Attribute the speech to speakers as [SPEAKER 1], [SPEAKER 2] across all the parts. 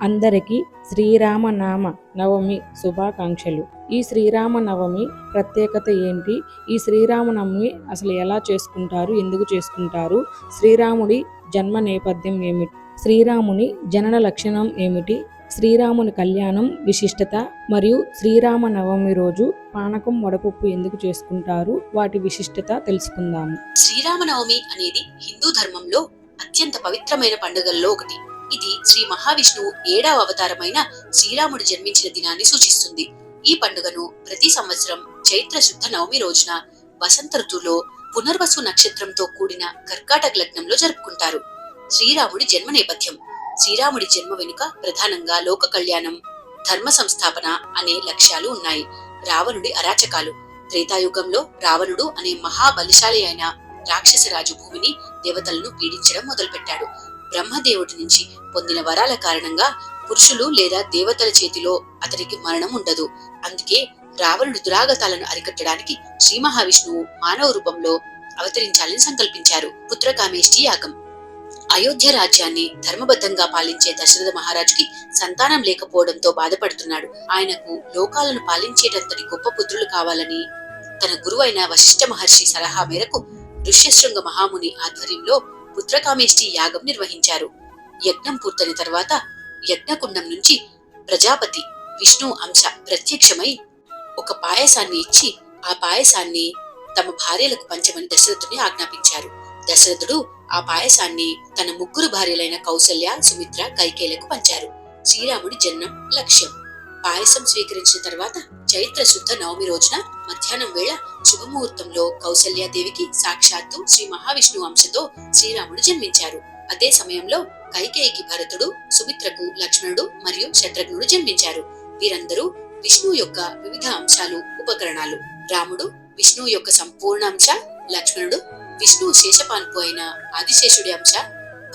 [SPEAKER 1] అందరికీ శ్రీరామనామ నవమి శుభాకాంక్షలు. ఈ శ్రీరామనవమి ప్రత్యేకత ఏంటి? ఈ శ్రీరామనవమి అసలు ఎలా చేసుకుంటారు? ఎందుకు చేసుకుంటారు? శ్రీరాముడి జన్మ నేపథ్యం ఏమిటి? శ్రీరాముని జనన లక్షణం ఏమిటి? శ్రీరాముని కళ్యాణం విశిష్టత మరియు శ్రీరామనవమి రోజు పానకం వడపప్పు ఎందుకు చేసుకుంటారు? వాటి విశిష్టత తెలుసుకుందాము.
[SPEAKER 2] శ్రీరామనవమి అనేది హిందూ ధర్మంలో అత్యంత పవిత్రమైన పండుగల్లో ఒకటి. ఇది శ్రీ మహావిష్ణువు 7వ అవతారమైన శ్రీరాముడు జన్మించిన దినాన్ని సూచిస్తుంది. ఈ పండుగను ప్రతి సంవత్సరం చైత్ర శుద్ధ నవమి రోజున వసంత ఋతువులో పునర్వసు నక్షత్రంతో కూడిన కర్కాటక లగ్నంలో జరుపుకుంటారు. శ్రీరాముడి జన్మ నేపథ్యం. శ్రీరాముడి జన్మ వెనుక ప్రధానంగా లోక కళ్యాణం, ధర్మ సంస్థాపన అనే లక్ష్యాలు ఉన్నాయి. రావణుడి అరాచకాలు. త్రేతాయుగంలో రావణుడు అనే మహాబలిశాలి అయిన రాక్షసరాజు భూమిని, దేవతలను పీడించడం మొదలుపెట్టాడు. బ్రహ్మదేవుడి నుంచి పొందిన వరాల కారణంగా పురుషులు లేదా దేవతల చేతిలో అతడికి మరణం ఉండదు. అందుకే రావణుడి దురాగతాలను అరికట్టడానికి శ్రీ మహావిష్ణువు మానవ రూపంలో అవతరించాలని సంకల్పించారు. పుత్రకామేష్టి యాగం. అయోధ్య రాజ్యాన్ని ధర్మబద్ధంగా పాలించే దశరథ మహారాజుకి సంతానం లేకపోవడంతో బాధపడుతున్నాడు. ఆయనకు లోకాలను పాలించేటంతటి గొప్ప పుత్రులు కావాలని తన గురువైన వశిష్ఠ మహర్షి సలహా మేరకు ఋష్యశృంగ మహాముని ఆధ్వర్యంలో పుత్రకామేష్టి యాగం నిర్వహించారు. యజ్ఞం పూర్తయిన తర్వాత యజ్ఞకుండం నుంచి ప్రజాపతి విష్ణు అంశ ప్రత్యక్షమై ఒక పాయసాన్ని ఇచ్చి ఆ పాయసాన్ని తమ భార్యలకు పంచమని దశరథుని ఆజ్ఞాపించారు. దశరథుడు ఆ పాయసాన్ని తన ముగ్గురు భార్యలైన కౌసల్య, సుమిత్ర, కైకేలకు పంచారు. శ్రీరాముడి జన్మం లక్ష్యం. పాయసం స్వీకరించిన తర్వాత చైత్ర శుద్ధ నవమి రోజున మధ్యాహ్నం వేళ శుభముహూర్తంలో కౌసల్యాదేవికి సాక్షాత్తు శ్రీ మహావిష్ణువు అంశతో శ్రీరాముడు జన్మించారు. అదే సమయంలో కైకేయికి భరతుడు, సుమిత్రకు లక్ష్మణుడు మరియు శత్రుఘ్నుడు జన్మించారు. వీరందరూ విష్ణువు యొక్క వివిధ అంశాలు, ఉపకరణాలు. రాముడు విష్ణువు యొక్క సంపూర్ణ అంశ, లక్ష్మణుడు విష్ణువు శేషపాన్పు అయిన ఆదిశేషుడి అంశ,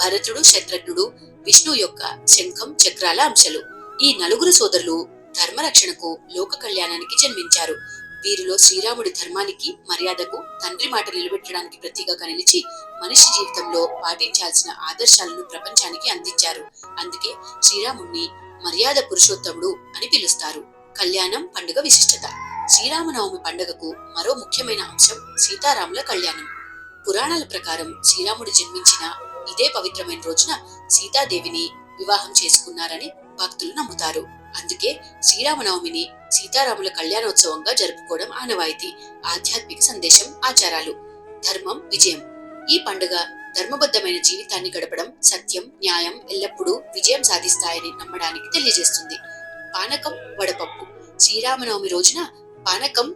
[SPEAKER 2] భరతుడు, శత్రుఘ్నుడు విష్ణువు యొక్క శంఖం, చక్రాల అంశలు. ఈ నలుగురు సోదరులు ధర్మరక్షణకు, లోక కళ్యాణానికి జన్మించారు. వీరిలో శ్రీరాముడి ధర్మానికి, మర్యాదకు, తండ్రి మాట నిలబెట్టడానికి ప్రతీకగా నిలిచి మనిషి జీవితంలో పాటించాల్సిన ఆదర్శాలను ప్రపంచానికి అందించారు. అందుకే శ్రీరాముణ్ణి మర్యాద పురుషోత్తముడు అని పిలుస్తారు. కళ్యాణం పండుగ విశిష్టత. శ్రీరామనవమి పండుగకు మరో ముఖ్యమైన అంశం సీతారాముల కళ్యాణం. పురాణాల ప్రకారం శ్రీరాముడు జన్మించిన ఇదే పవిత్రమైన రోజున సీతాదేవిని వివాహం చేసుకున్నారని భక్తులు నమ్ముతారు. అందుకే శ్రీరామనవమిని సీతారాముల కళ్యాణోత్సవంగా జరుపుకోవడం ఆనవాయితీ. ఆధ్యాత్మిక సందేశం, ఆచారాలు. ధర్మం విజయం. ఈ పండుగ ధర్మబద్ధమైన జీవితాన్ని గడపడం, సత్యం, న్యాయం ఎల్లప్పుడూ విజయం సాధిస్తాయని నమ్మడానికి తెలియజేస్తుంది. పానకం వడపప్పు. శ్రీరామనవమి రోజున పానకం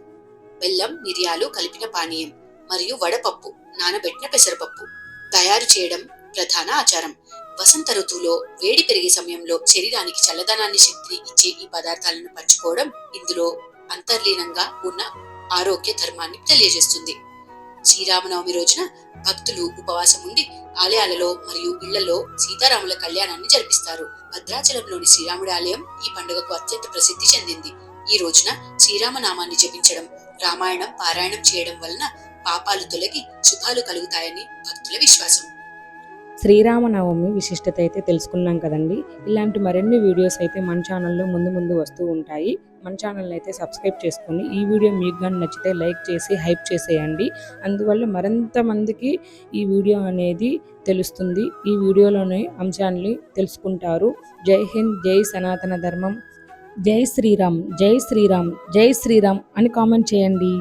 [SPEAKER 2] బెల్లం, మిరియాలు కలిపిన పానీయం మరియు వడపప్పు, నానబెట్టిన పెసరపప్పు తయారు చేయడం ప్రధాన ఆచారం. వసంత ఋతువులో వేడి పెరిగే సమయంలో శరీరానికి చల్లదనాన్ని, శక్తిని ఇచ్చే ఈ పదార్థాలను పంచుకోవడం ఇందులో అంతర్లీనంగా ఉన్న ఆరోగ్య ధర్మాన్ని తెలియజేస్తుంది. శ్రీరామనవమి రోజున భక్తులు ఉపవాసం ఉండి ఆలయాలలో మరియు ఇళ్లలో సీతారాముల కళ్యాణాన్ని జరిపిస్తారు. భద్రాచలంలోని శ్రీరాముడి ఆలయం ఈ పండుగకు అత్యంత ప్రసిద్ధి చెందింది. ఈ రోజున శ్రీరామనామాన్ని జపించడం, రామాయణం పారాయణం చేయడం వలన పాపాలు తొలగి శుభాలు కలుగుతాయని భక్తుల విశ్వాసం.
[SPEAKER 1] శ్రీరామనవమి విశిష్టత అయితే తెలుసుకున్నాం కదండి. ఇలాంటి మరిన్ని వీడియోస్ అయితే మన ఛానల్లో ముందు వస్తూ ఉంటాయి. మన ఛానల్ అయితే సబ్స్క్రైబ్ చేసుకొని ఈ వీడియో మీకు కానీ నచ్చితే లైక్ చేసి హైప్ చేసేయండి. అందువల్ల మరింత మందికి ఈ వీడియో అనేది తెలుస్తుంది. ఈ వీడియోలోని అంశాన్ని తెలుసుకుంటారు. జై హింద్, జై సనాతన ధర్మం, జై శ్రీరామ్, జై శ్రీరామ్, జై శ్రీరామ్ అని కామెంట్ చేయండి.